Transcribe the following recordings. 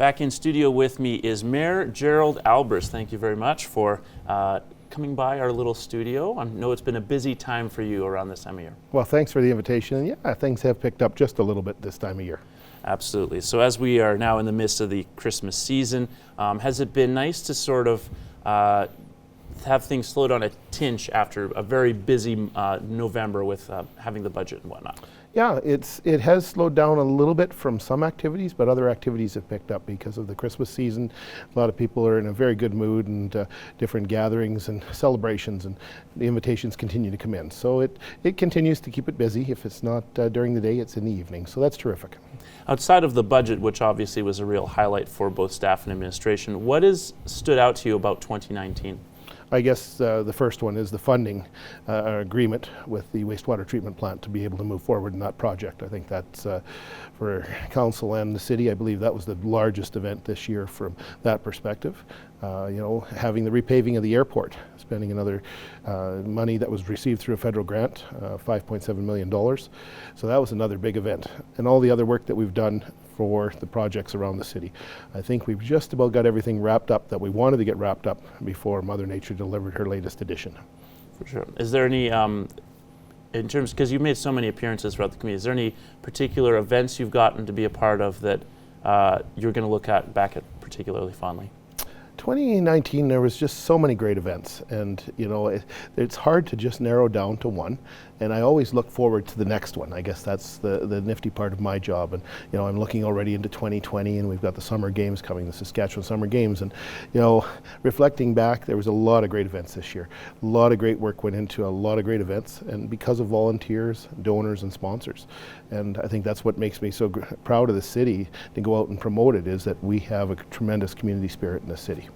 Back in studio with me is Mayor Gerald Aalbers. Thank you very much for coming by our little studio. I know it's been a busy time for you around this time of year. Well, thanks for the invitation. And yeah, things have picked up just a little bit this time of year. Absolutely. So as we are now in the midst of the Christmas season, has it been nice to sort of have things slow down a tinge after a very busy November with having the budget and whatnot? Yeah, it has slowed down a little bit from some activities, but other activities have picked up because of the Christmas season. A lot of people are in a very good mood, and different gatherings and celebrations, and the invitations continue to come in. So it continues to keep it busy. If it's not during the day, it's in the evening. So that's terrific. Outside of the budget, which obviously was a real highlight for both staff and administration, what has stood out to you about 2019? I guess the first one is the funding agreement with the wastewater treatment plant to be able to move forward in that project. I think that's for council and the city. I believe that was the largest event this year from that perspective. Having the repaving of the airport, spending another money that was received through a federal grant, $5.7 million. So that was another big event. And all the other work that we've done for the projects around the city. I think we've just about got everything wrapped up that we wanted to get wrapped up before Mother Nature delivered her latest edition. For sure. Is there any, in terms, because you've made so many appearances throughout the community, is there any particular events you've gotten to be a part of that you're going to look back at particularly fondly? 2019, there was just so many great events, and it's hard to just narrow down to one, and I always look forward to the next one. I guess that's the nifty part of my job, and I'm looking already into 2020, and we've got the summer games coming, the Saskatchewan Summer Games, and reflecting back, there was a lot of great events this year. A lot of great work went into a lot of great events, and because of volunteers, donors, and sponsors. And I think that's what makes me so proud of the city to go out and promote it, is that we have a tremendous community spirit in the city.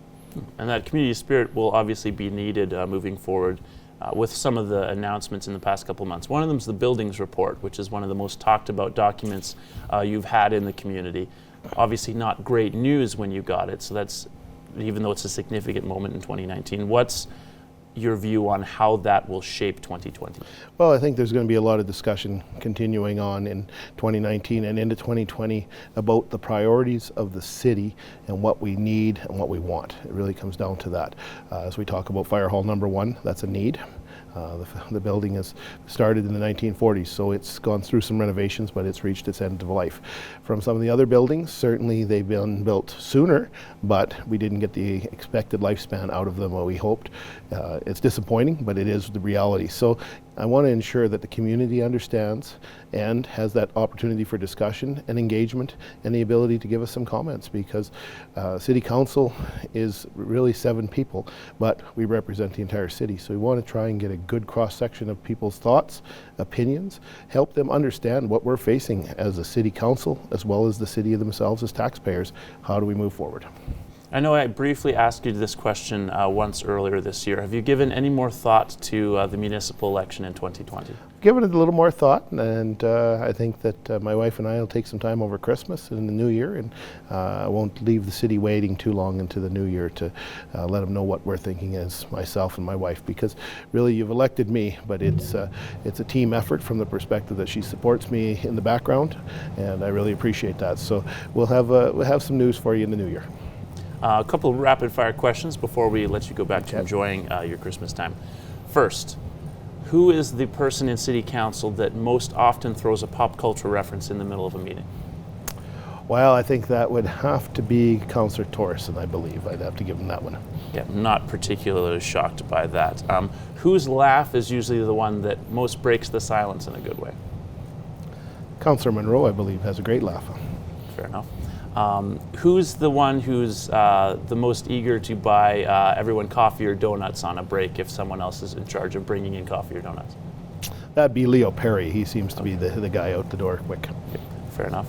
And that community spirit will obviously be needed moving forward with some of the announcements in the past couple of months. One of them is the buildings report, which is one of the most talked about documents you've had in the community. Obviously not great news when you got it, so that's, even though it's a significant moment in 2019, what's your view on how that will shape 2020? Well, I think there's going to be a lot of discussion continuing on in 2019 and into 2020 about the priorities of the city and what we need and what we want. It really comes down to that. As we talk about Fire Hall number 1, that's a need. The building is started in the 1940s, so it's gone through some renovations, but it's reached its end of life. From some of the other buildings, certainly they've been built sooner, but we didn't get the expected lifespan out of them what we hoped. It's disappointing, but it is the reality. So I want to ensure that the community understands and has that opportunity for discussion and engagement and the ability to give us some comments, because City Council is really 7 people, but we represent the entire city. So we want to try and get a good cross-section of people's thoughts, opinions, help them understand what we're facing as a City Council, as well as the city themselves as taxpayers. How do we move forward? I know I briefly asked you this question once earlier this year. Have you given any more thought to the municipal election in 2020? Given it a little more thought, and I think that my wife and I will take some time over Christmas and the New Year, and I won't leave the city waiting too long into the New Year to let them know what we're thinking as myself and my wife, because really you've elected me, but it's a team effort from the perspective that she supports me in the background, and I really appreciate that. So we'll have some news for you in the New Year. A couple of rapid fire questions before we let you go back to enjoying your Christmas time. First, who is the person in City Council that most often throws a pop culture reference in the middle of a meeting? Well, I think that would have to be Councillor Torreson, I believe. I'd have to give him that one. Yeah, I'm not particularly shocked by that. Whose laugh is usually the one that most breaks the silence in a good way? Councillor Monroe, I believe, has a great laugh. Fair enough. Who's the one who's the most eager to buy everyone coffee or donuts on a break if someone else is in charge of bringing in coffee or donuts? That'd be Leo Perry. He seems to be the guy out the door quick. Okay, fair enough.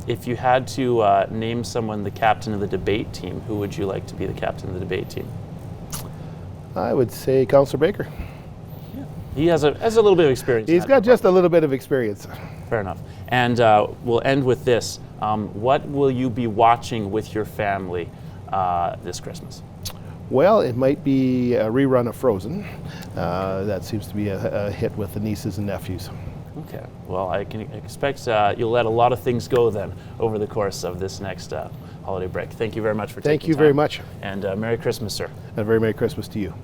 If you had to name someone the captain of the debate team, who would you like to be the captain of the debate team? I would say Councillor Baker. Yeah. He has a little bit of experience. He's got just a little bit of experience. Fair enough. And we'll end with this. What will you be watching with your family this Christmas? Well, it might be a rerun of Frozen. That seems to be a hit with the nieces and nephews. Okay. Well, I can expect you'll let a lot of things go then over the course of this next holiday break. Thank you very much for taking time. Thank you very much. And Merry Christmas, sir. And a very Merry Christmas to you.